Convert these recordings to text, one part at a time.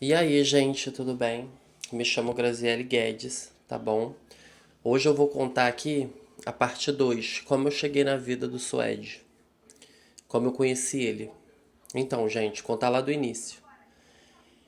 E aí, gente, tudo bem? Me chamo Graziele Guedes, tá bom? Hoje eu vou contar aqui a parte 2, como eu cheguei na vida do Suede, como eu conheci ele. Então, gente, contar lá do início.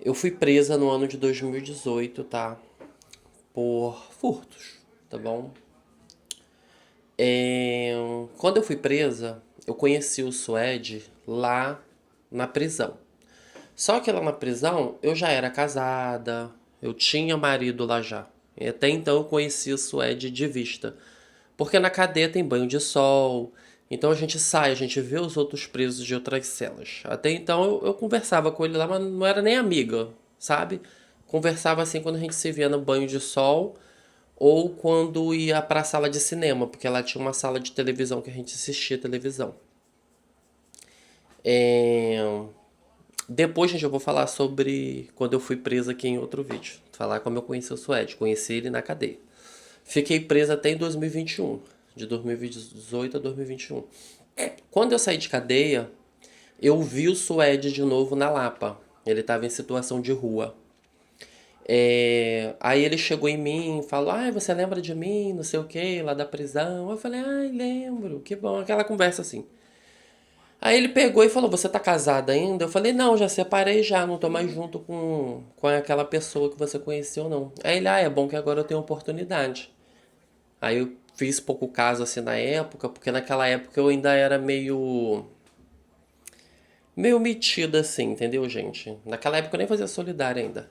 Eu fui presa no ano de 2018, tá? Por furtos, tá bom? É, Quando eu fui presa, eu conheci o Suede lá na prisão. Só que lá na prisão eu já era casada, eu tinha marido lá já. E até então eu conhecia o Suede de vista. Porque na cadeia tem banho de sol, então a gente sai, a gente vê os outros presos de outras celas. Até então eu conversava com ele lá, mas não era nem amiga, sabe? Conversava assim quando a gente se via no banho de sol ou quando ia pra sala de cinema, porque lá tinha uma sala de televisão que a gente assistia televisão. É, Depois, gente, eu vou falar sobre quando eu fui presa aqui em outro vídeo. Falar como eu conheci o Suede. Conheci ele na cadeia. Fiquei presa até em 2021. De 2018 a 2021. Quando eu saí de cadeia, eu vi o Suede de novo na Lapa. Ele estava em situação de rua. Aí ele chegou em mim e falou: Ai, você lembra de mim? Não sei o que, lá da prisão. Eu falei: Ai, lembro, que bom. Aquela conversa assim. Aí ele pegou e falou: Você tá casada ainda? Eu falei: Não, já separei já, não tô mais junto com aquela pessoa que você conheceu, não. Aí ele: Ah, é bom que agora eu tenho oportunidade. Aí eu fiz pouco caso assim na época, porque naquela época eu ainda era meio metida assim, entendeu, gente? Naquela época eu nem fazia solidária ainda.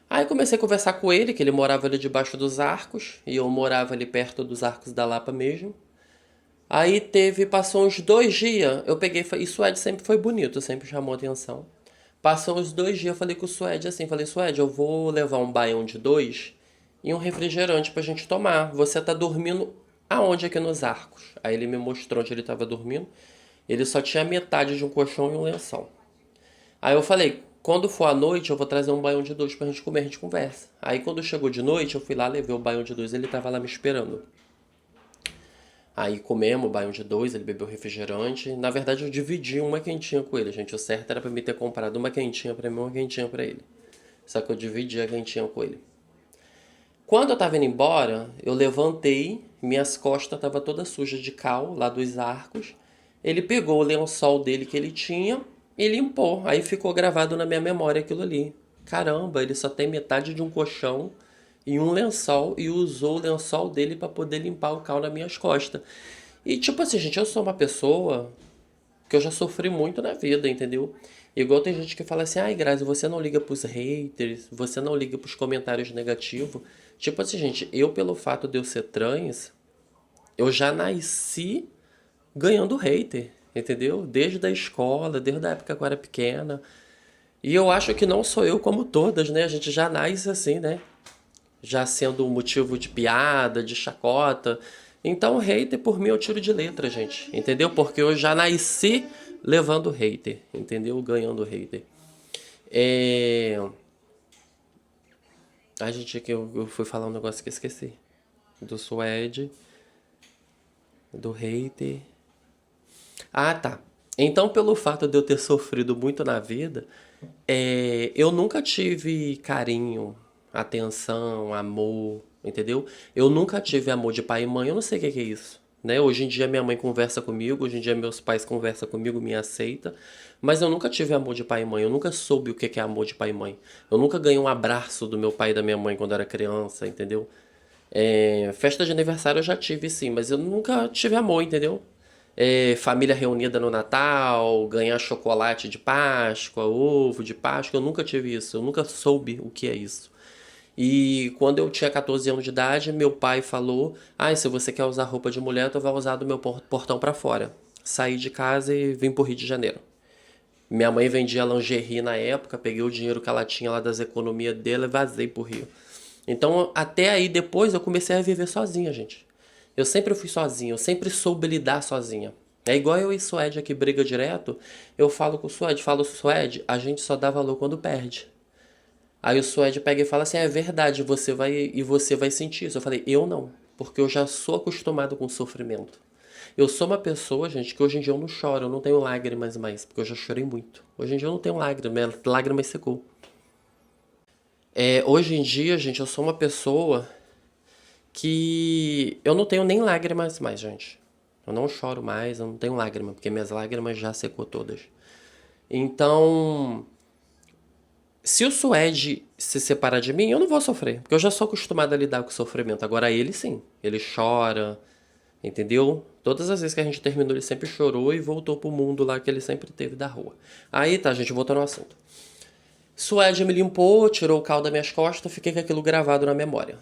Aí comecei a conversar com ele, que ele morava ali debaixo dos arcos, e eu morava ali perto dos arcos da Lapa mesmo. Aí passou uns 2 dias, eu peguei, e Suede sempre foi bonito, sempre chamou atenção. Passou uns 2 dias, eu falei com o Suede assim, falei, Suede, eu vou levar um baião de dois e um refrigerante pra gente tomar. Você tá dormindo aonde aqui nos arcos? Aí ele me mostrou onde ele tava dormindo. Ele só tinha metade de um colchão e um lençol. Aí eu falei, quando for à noite, eu vou trazer um baião de dois pra gente comer, a gente conversa. Aí quando chegou de noite, eu fui lá, levei o baião de dois, ele tava lá me esperando. Aí comemos o baião de dois, ele bebeu refrigerante. Na verdade, eu dividi uma quentinha com ele, gente. O certo era pra mim ter comprado uma quentinha pra mim e uma quentinha pra ele. Só que eu dividi a quentinha com ele. Quando eu tava indo embora, eu levantei, minhas costas estavam todas sujas de cal, lá dos arcos. Ele pegou o lençol dele que ele tinha e limpou. Aí ficou gravado na minha memória aquilo ali. Caramba, ele só tem metade de um colchão e um lençol e usou o lençol dele para poder limpar o cal nas minhas costas. E tipo assim, gente, eu sou uma pessoa que eu já sofri muito na vida, entendeu? Igual tem gente que fala assim, ai, Grazi, você não liga pros haters, você não liga pros comentários negativos. Tipo assim, gente, eu pelo fato de eu ser trans, eu já nasci ganhando hater, entendeu? Desde a escola, desde a época que eu era pequena. E eu acho que não sou eu como todas, né? A gente já nasce assim, né? Já sendo um motivo de piada, de chacota. Então, hater por mim eu tiro de letra, gente. Entendeu? Porque eu já nasci levando hater, entendeu? Ganhando hater. É... A gente que eu fui falar um negócio que eu esqueci. Do Suede, do hater. Ah, tá. Então, pelo fato de eu ter sofrido muito na vida, eu nunca tive carinho, atenção, amor, entendeu? Eu nunca tive amor de pai e mãe, eu não sei o que que é isso. Né? Hoje em dia minha mãe conversa comigo, hoje em dia meus pais conversam comigo, me aceita, mas eu nunca tive amor de pai e mãe, eu nunca soube o que que é amor de pai e mãe. Eu nunca ganhei um abraço do meu pai e da minha mãe quando eu era criança, entendeu? Festa de aniversário eu já tive sim, mas eu nunca tive amor, entendeu? Família reunida no Natal, ganhar chocolate de Páscoa, ovo de Páscoa, eu nunca tive isso, eu nunca soube o que é isso. E quando eu tinha 14 anos de idade, meu pai falou: Ah, se você quer usar roupa de mulher, tu vai usar do meu portão pra fora. Saí de casa e vim pro Rio de Janeiro. Minha mãe vendia lingerie na época, peguei o dinheiro que ela tinha lá das economias dela e vazei pro Rio. Então, até aí depois eu comecei a viver sozinha, gente. Eu sempre fui sozinha, eu sempre soube lidar sozinha. É igual eu e Suede aqui briga direto, eu falo com o Suede, falo, Suede, a gente só dá valor quando perde. Aí o Suede pega e fala assim, é verdade, você vai sentir isso. Eu falei, eu não, porque eu já sou acostumado com sofrimento. Eu sou uma pessoa, gente, que hoje em dia eu não choro, eu não tenho lágrimas mais, porque eu já chorei muito. Hoje em dia eu não tenho lágrimas, minha lágrima secou. Hoje em dia, gente, eu sou uma pessoa que eu não tenho nem lágrimas mais, gente. Eu não choro mais, eu não tenho lágrima, porque minhas lágrimas já secou todas. Então, se o Suede se separar de mim, eu não vou sofrer, porque eu já sou acostumado a lidar com o sofrimento. Agora ele sim, ele chora, entendeu? Todas as vezes que a gente terminou, ele sempre chorou e voltou pro mundo lá que ele sempre teve da rua. Aí tá, gente, voltando ao assunto. Suede me limpou, tirou o cal das minhas costas, fiquei com aquilo gravado na memória.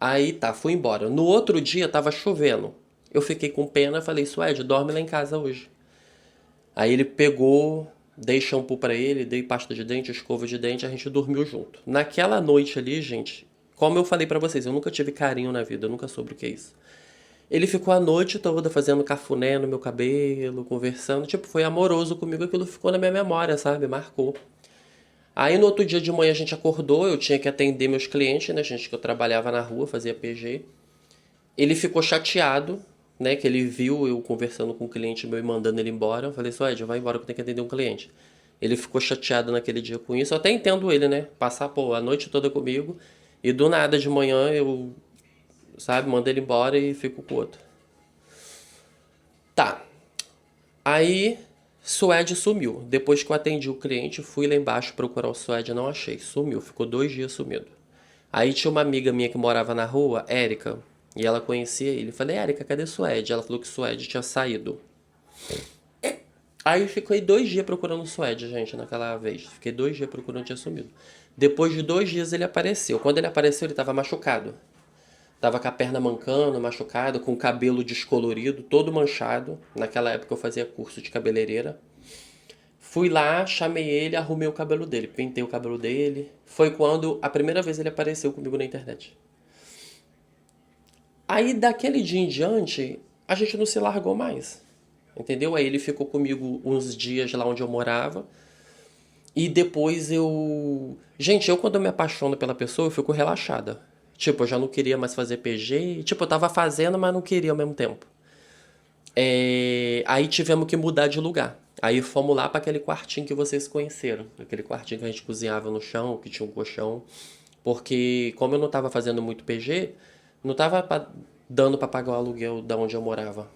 Aí tá, fui embora. No outro dia tava chovendo. Eu fiquei com pena, falei, Suede, dorme lá em casa hoje. Aí ele pegou, dei shampoo pra ele, dei pasta de dente, escova de dente, a gente dormiu junto. Naquela noite ali, gente, como eu falei pra vocês, eu nunca tive carinho na vida, eu nunca soube o que é isso. Ele ficou a noite toda fazendo cafuné no meu cabelo, conversando, tipo, foi amoroso comigo, aquilo ficou na minha memória, sabe? Marcou. Aí no outro dia de manhã a gente acordou, eu tinha que atender meus clientes, né, gente, que eu trabalhava na rua, fazia PG. Ele ficou chateado, né, que ele viu eu conversando com um cliente meu e mandando ele embora. Eu falei, só Ed, vai embora que eu tenho que atender um cliente. Ele ficou chateado naquele dia com isso. Eu até entendo ele, né, passar, pô, a noite toda comigo e do nada de manhã eu, sabe, mando ele embora e fico com o outro. Tá, aí Suede sumiu. Depois que eu atendi o cliente, fui lá embaixo procurar o Suede, não achei. Sumiu, ficou 2 dias sumido. Aí tinha uma amiga minha que morava na rua, Érica, e ela conhecia ele. Falei, Érica, cadê Suede? Ela falou que Suede tinha saído. Aí fiquei 2 dias procurando o Suede, gente, naquela vez. Fiquei 2 dias procurando, tinha sumido. Depois de 2 dias ele apareceu. Quando ele apareceu, ele tava machucado. Tava com a perna mancando, machucado, com o cabelo descolorido, todo manchado. Naquela época eu fazia curso de cabeleireira. Fui lá, chamei ele, arrumei o cabelo dele, pintei o cabelo dele. Foi quando a primeira vez ele apareceu comigo na internet. Aí daquele dia em diante, a gente não se largou mais. Entendeu? Aí ele ficou comigo uns dias lá onde eu morava. E depois eu. Gente, eu quando eu me apaixono pela pessoa, eu fico relaxada. Tipo, eu já não queria mais fazer PG. Tipo, eu tava fazendo, mas não queria ao mesmo tempo. Aí tivemos que mudar de lugar. Aí fomos lá para aquele quartinho que vocês conheceram. Aquele quartinho que a gente cozinhava no chão, que tinha um colchão. Porque como eu não tava fazendo muito PG, não tava dando para pagar o aluguel da onde eu morava.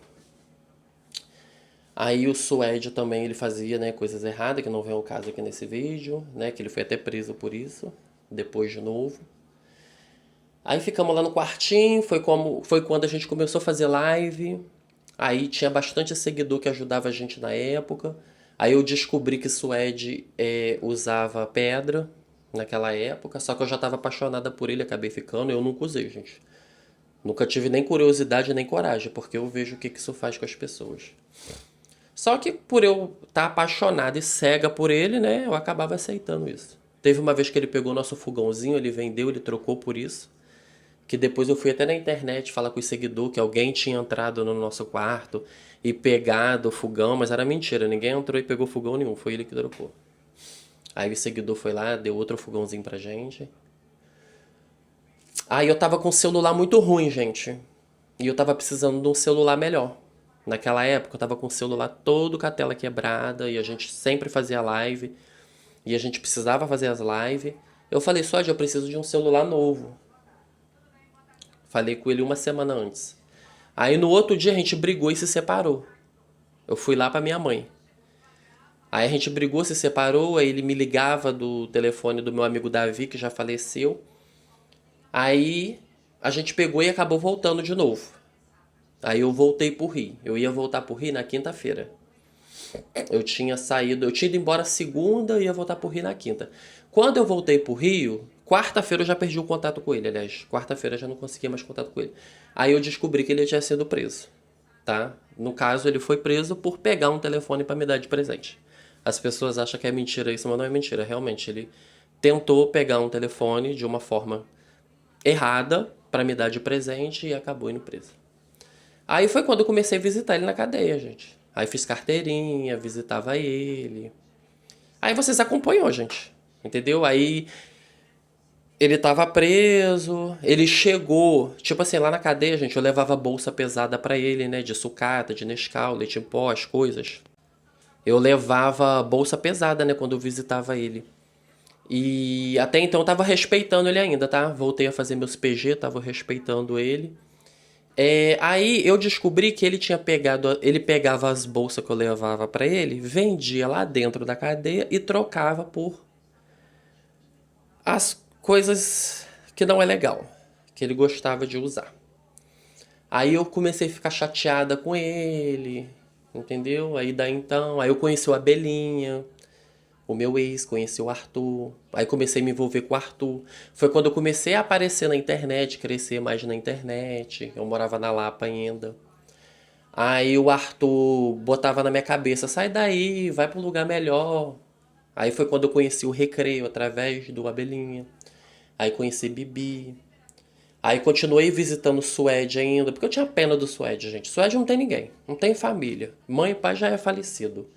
Aí o Suede também ele fazia, né, coisas erradas, que não vem ao caso aqui nesse vídeo, né, que ele foi até preso por isso, depois de novo. Aí ficamos lá no quartinho, foi quando a gente começou a fazer live. Aí tinha bastante seguidor que ajudava a gente na época. Aí eu descobri que Suede usava pedra naquela época, só que eu já estava apaixonada por ele, acabei ficando, eu nunca usei, gente. Nunca tive nem curiosidade nem coragem, porque eu vejo o que isso faz com as pessoas. Só que por eu estar apaixonada e cega por ele, né, eu acabava aceitando isso. Teve uma vez que ele pegou nosso fogãozinho, ele vendeu, ele trocou por isso. Que depois eu fui até na internet falar com o seguidor que alguém tinha entrado no nosso quarto e pegado o fogão, mas era mentira, ninguém entrou e pegou fogão nenhum, foi ele que trocou. Aí o seguidor foi lá, deu outro fogãozinho pra gente. Aí eu tava com um celular muito ruim, gente. E eu tava precisando de um celular melhor. Naquela época eu tava com o celular todo com a tela quebrada e a gente sempre fazia live. E a gente precisava fazer as lives. Eu falei, só, eu preciso de um celular novo. Falei com ele uma semana antes. Aí no outro dia a gente brigou e se separou. Eu fui lá pra minha mãe. Aí a gente brigou, se separou, aí ele me ligava do telefone do meu amigo Davi, que já faleceu. Aí a gente pegou e acabou voltando de novo. Aí eu voltei pro Rio. Eu ia voltar pro Rio na quinta-feira. Eu tinha ido embora segunda e ia voltar pro Rio na quinta. Quando eu voltei pro Rio, quarta-feira eu já perdi o contato com ele, aliás. Quarta-feira eu já não conseguia mais contato com ele. Aí eu descobri que ele tinha sido preso, tá? No caso, ele foi preso por pegar um telefone pra me dar de presente. As pessoas acham que é mentira isso, mas não é mentira. Realmente, ele tentou pegar um telefone de uma forma errada pra me dar de presente e acabou indo preso. Aí foi quando eu comecei a visitar ele na cadeia, gente. Aí fiz carteirinha, visitava ele. Aí vocês acompanham, gente. Entendeu? Aí ele tava preso, ele chegou, tipo assim, lá na cadeia, gente, eu levava bolsa pesada pra ele, né, de sucata, de Nescau, leite em pó, as coisas. Eu levava bolsa pesada, né, quando eu visitava ele. E até então eu tava respeitando ele ainda, tá? Voltei a fazer meus PG, tava respeitando ele. Aí eu descobri que ele tinha pegado, ele pegava as bolsas que eu levava pra ele, vendia lá dentro da cadeia e trocava por as coisas que não é legal, que ele gostava de usar. Aí eu comecei a ficar chateada com ele, entendeu? Aí daí então, aí eu conheci o Abelhinha, o meu ex, conheci o Arthur. Aí comecei a me envolver com o Arthur. Foi quando eu comecei a aparecer na internet, crescer mais na internet. Eu morava na Lapa ainda. Aí o Arthur botava na minha cabeça, sai daí, vai para um lugar melhor. Aí foi quando eu conheci o Recreio através do Abelhinha. Aí conheci Bibi. Aí continuei visitando o Suede ainda, porque eu tinha pena do Suede, gente. Suede não tem ninguém, não tem família. Mãe e pai já é falecido.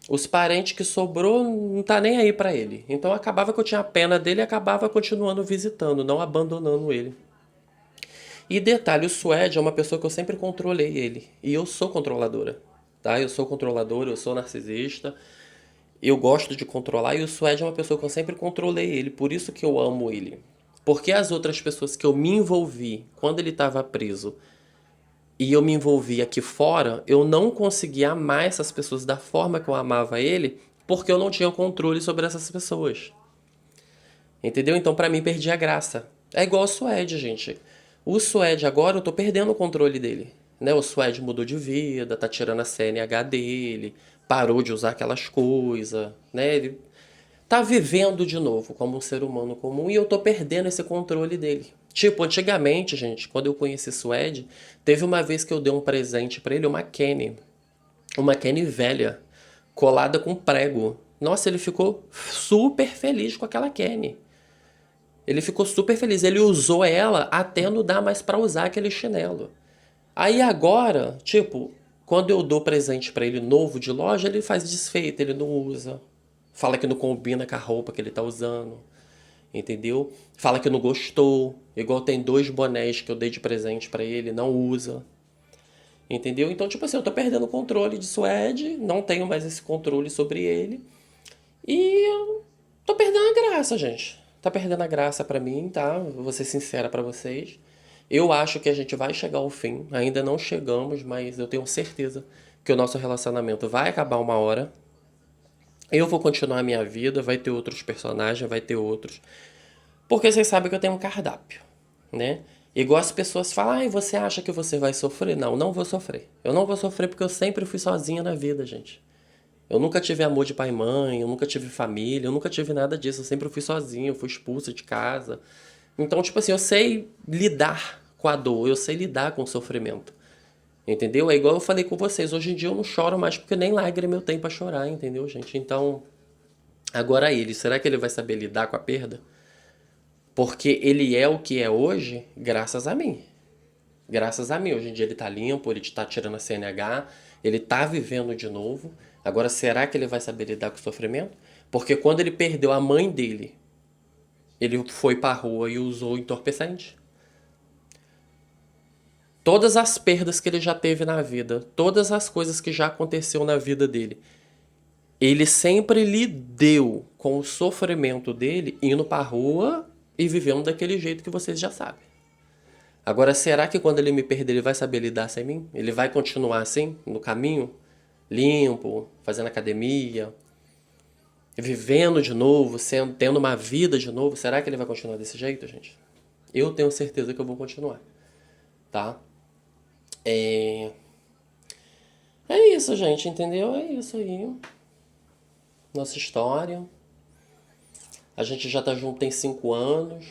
Os parentes que sobrou não tá nem aí pra ele. Então acabava que eu tinha pena dele e acabava continuando visitando, não abandonando ele. E detalhe, o Suede é uma pessoa que eu sempre controlei ele. E eu sou controladora, tá? Eu sou controladora, eu sou narcisista. Eu gosto de controlar e o Suede é uma pessoa que eu sempre controlei ele. Por isso que eu amo ele. Porque as outras pessoas que eu me envolvi quando ele estava preso e eu me envolvi aqui fora, eu não conseguia amar essas pessoas da forma que eu amava ele, porque eu não tinha controle sobre essas pessoas. Entendeu? Então pra mim perdi a graça. É igual o Suede, gente. O Suede agora eu tô perdendo o controle dele. Né? O Suede mudou de vida, tá tirando a CNH dele, parou de usar aquelas coisas, né? Ele tá vivendo de novo como um ser humano comum e eu tô perdendo esse controle dele. Tipo, antigamente, gente, quando eu conheci Suede, teve uma vez que eu dei um presente pra ele, uma Kenny velha, colada com prego. Nossa, ele ficou super feliz com aquela Kenny. Ele ficou super feliz. Ele usou ela até não dar mais pra usar aquele chinelo. Aí agora, tipo, quando eu dou presente pra ele novo de loja, ele faz desfeito, ele não usa. Fala que não combina com a roupa que ele tá usando. Entendeu? Fala que não gostou. Igual tem dois bonés que eu dei de presente pra ele, não usa. Entendeu? Então, tipo assim, eu tô perdendo o controle de Suede, não tenho mais esse controle sobre ele. E eu tô perdendo a graça, gente. Tá perdendo a graça pra mim, tá? Vou ser sincera pra vocês. Eu acho que a gente vai chegar ao fim. Ainda não chegamos, mas eu tenho certeza que o nosso relacionamento vai acabar uma hora. Eu vou continuar a minha vida, vai ter outros personagens, vai ter outros. Porque vocês sabem que eu tenho um cardápio, né? Igual as pessoas falam, ai, você acha que você vai sofrer? Não, não vou sofrer. Eu não vou sofrer porque eu sempre fui sozinha na vida, gente. Eu nunca tive amor de pai e mãe, eu nunca tive família, eu nunca tive nada disso. Eu sempre fui sozinha, eu fui expulsa de casa. Então, tipo assim, eu sei lidar com a dor, eu sei lidar com o sofrimento. Entendeu? É igual eu falei com vocês, hoje em dia eu não choro mais porque nem lágrima eu tenho pra chorar, entendeu, gente? Então, agora ele, será que ele vai saber lidar com a perda? Porque ele é o que é hoje, graças a mim. Graças a mim. Hoje em dia ele tá limpo, ele tá tirando a CNH, ele tá vivendo de novo. Agora, será que ele vai saber lidar com o sofrimento? Porque quando ele perdeu a mãe dele, ele foi pra rua e usou entorpecente. Todas as perdas que ele já teve na vida, todas as coisas que já aconteceu na vida dele, ele sempre lidou com o sofrimento dele indo pra rua e vivendo daquele jeito que vocês já sabem. Agora, será que quando ele me perder, ele vai saber lidar sem mim? Ele vai continuar assim, no caminho? Limpo, fazendo academia, vivendo de novo, tendo uma vida de novo? Será que ele vai continuar desse jeito, gente? Eu tenho certeza que eu vou continuar, tá? É, é isso, gente, entendeu? É isso aí. Nossa história. A gente já tá junto tem 5 anos,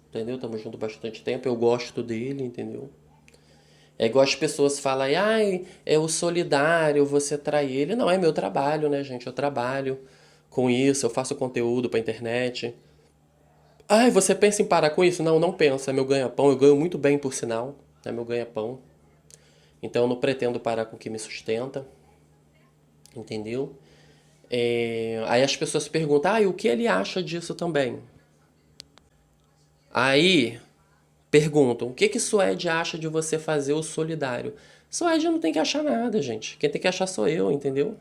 entendeu? Estamos juntos bastante tempo. Eu gosto dele, entendeu? É igual as pessoas falam, ai, é o solidário, você trai ele. Não, é meu trabalho, né, gente? Eu trabalho com isso, eu faço conteúdo pra internet. Ai, você pensa em parar com isso? Não, não penso. É meu ganha-pão. Eu ganho muito bem, por sinal. É meu ganha-pão. Então eu não pretendo parar com o que me sustenta, entendeu? Aí as pessoas perguntam, ah, e o que ele acha disso também? Aí perguntam, o que que Suede acha de você fazer o solidário? Suede não tem que achar nada, gente. Quem tem que achar sou eu, entendeu?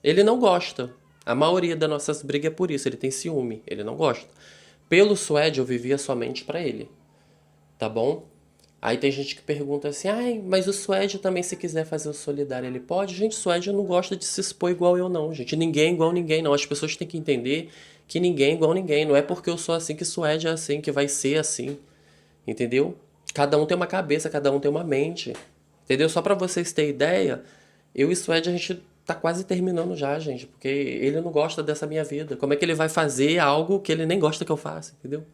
Ele não gosta. A maioria das nossas brigas é por isso, ele tem ciúme, ele não gosta. Pelo Suede eu vivia somente pra ele, tá bom? Aí tem gente que pergunta assim, ai, mas o Suede também se quiser fazer o solidário ele pode? Gente, o Suede não gosta de se expor igual eu não, gente. Ninguém é igual ninguém não. As pessoas têm que entender que ninguém é igual ninguém. Não é porque eu sou assim que o Suede é assim, que vai ser assim. Entendeu? Cada um tem uma cabeça, cada um tem uma mente. Entendeu? Só pra vocês terem ideia, eu e o Suede a gente tá quase terminando já, gente. Porque ele não gosta dessa minha vida. Como é que ele vai fazer algo que ele nem gosta que eu faça, entendeu?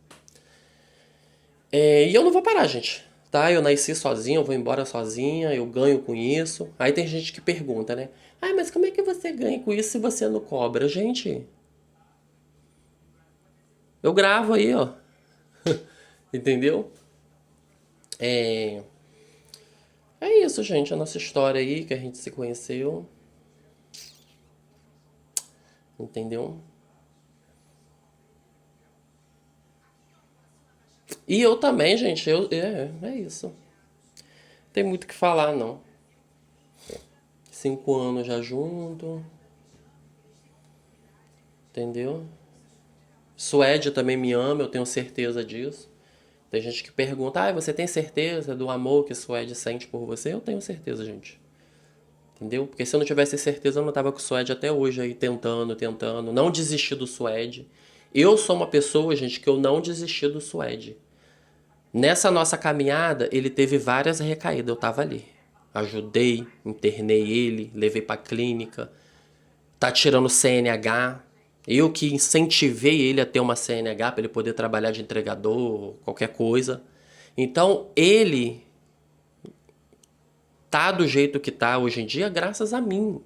E eu não vou parar, gente. Tá? Eu nasci sozinho, eu vou embora sozinha, eu ganho com isso. Aí tem gente que pergunta, né? Ah, mas como é que você ganha com isso se você não cobra? Gente, eu gravo aí, ó. Entendeu? É, é isso, gente. A nossa história aí, que a gente se conheceu. Entendeu? E eu também, gente. É isso. Tem muito o que falar, não. 5 anos já junto. Entendeu? Suede também me ama, eu tenho certeza disso. Tem gente que pergunta, ah, você tem certeza do amor que Suede sente por você? Eu tenho certeza, gente. Entendeu? Porque se eu não tivesse certeza, eu não tava com o Suede até hoje aí, tentando, tentando. Não desisti do Suede. Eu sou uma pessoa, gente, que eu não desisti do Suede. Nessa nossa caminhada, ele teve várias recaídas. Eu tava ali. Ajudei, internei ele, levei pra clínica. Tá tirando CNH. Eu que incentivei ele a ter uma CNH para ele poder trabalhar de entregador, qualquer coisa. Então, ele tá do jeito que tá hoje em dia graças a mim.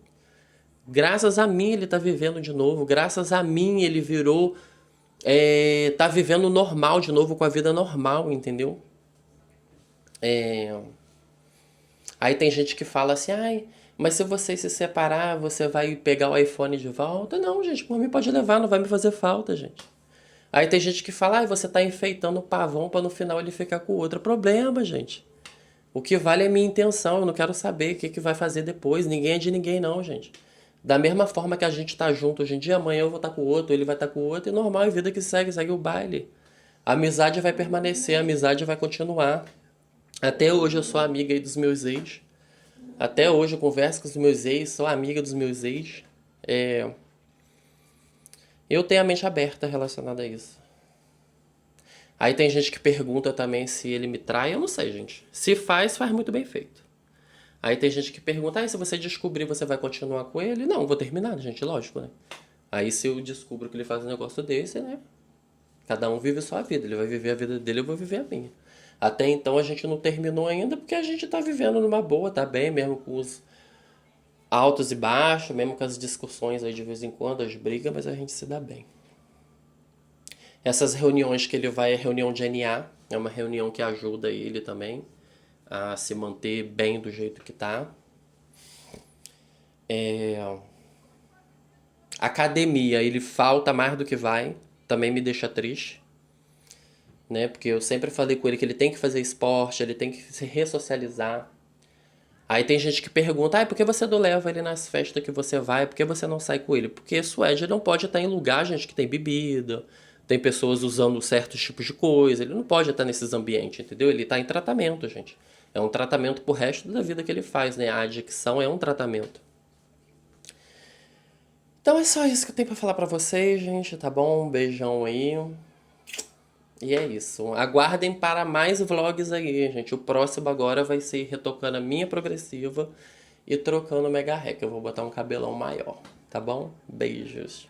Graças a mim ele tá vivendo de novo. Graças a mim ele virou. Tá vivendo normal de novo, com a vida normal, entendeu? Aí tem gente que fala assim, ai, mas se você se separar, você vai pegar o iPhone de volta? Não, gente, por mim pode levar, não vai me fazer falta, gente. Aí tem gente que fala, ai, você tá enfeitando o pavão pra no final ele ficar com outro. Problema, gente. O que vale é a minha intenção, eu não quero saber o que, que vai fazer depois. Ninguém é de ninguém, não, gente. Da mesma forma que a gente tá junto hoje em dia, amanhã eu vou estar com o outro, ele vai estar com o outro, e normal, é vida que segue, segue o baile. A amizade vai permanecer, a amizade vai continuar. Até hoje eu sou amiga aí dos meus ex. Até hoje eu converso com os meus ex, sou amiga dos meus ex. É, eu tenho a mente aberta relacionada a isso. Aí tem gente que pergunta também se ele me trai. Eu não sei, gente. Se faz, faz muito bem feito. Aí tem gente que pergunta, se você descobrir, você vai continuar com ele? Não, vou terminar, gente, lógico, né? Aí se eu descubro que ele faz um negócio desse, né? Cada um vive sua vida. Ele vai viver a vida dele, eu vou viver a minha. Até então a gente não terminou ainda porque a gente tá vivendo numa boa, tá bem, mesmo com os altos e baixos, mesmo com as discussões aí de vez em quando, as brigas, mas a gente se dá bem. Essas reuniões que ele vai é reunião de NA, é uma reunião que ajuda ele também a se manter bem do jeito que tá. Academia, ele falta mais do que vai, também me deixa triste, né? Porque eu sempre falei com ele que ele tem que fazer esporte, ele tem que se ressocializar. Aí tem gente que pergunta, por que você não leva ele nas festas que você vai? Por que você não sai com ele? Porque Suede não pode estar em lugar, gente, que tem bebida, tem pessoas usando certos tipos de coisa. Ele não pode estar nesses ambientes, entendeu? Ele está em tratamento, gente. É um tratamento pro resto da vida que ele faz, né? A adicção é um tratamento. Então é só isso que eu tenho pra falar pra vocês, gente, tá bom? Um beijão aí. E é isso. Aguardem para mais vlogs aí, gente. O próximo agora vai ser retocando a minha progressiva e trocando o Mega Hack. Eu vou botar um cabelão maior, tá bom? Beijos.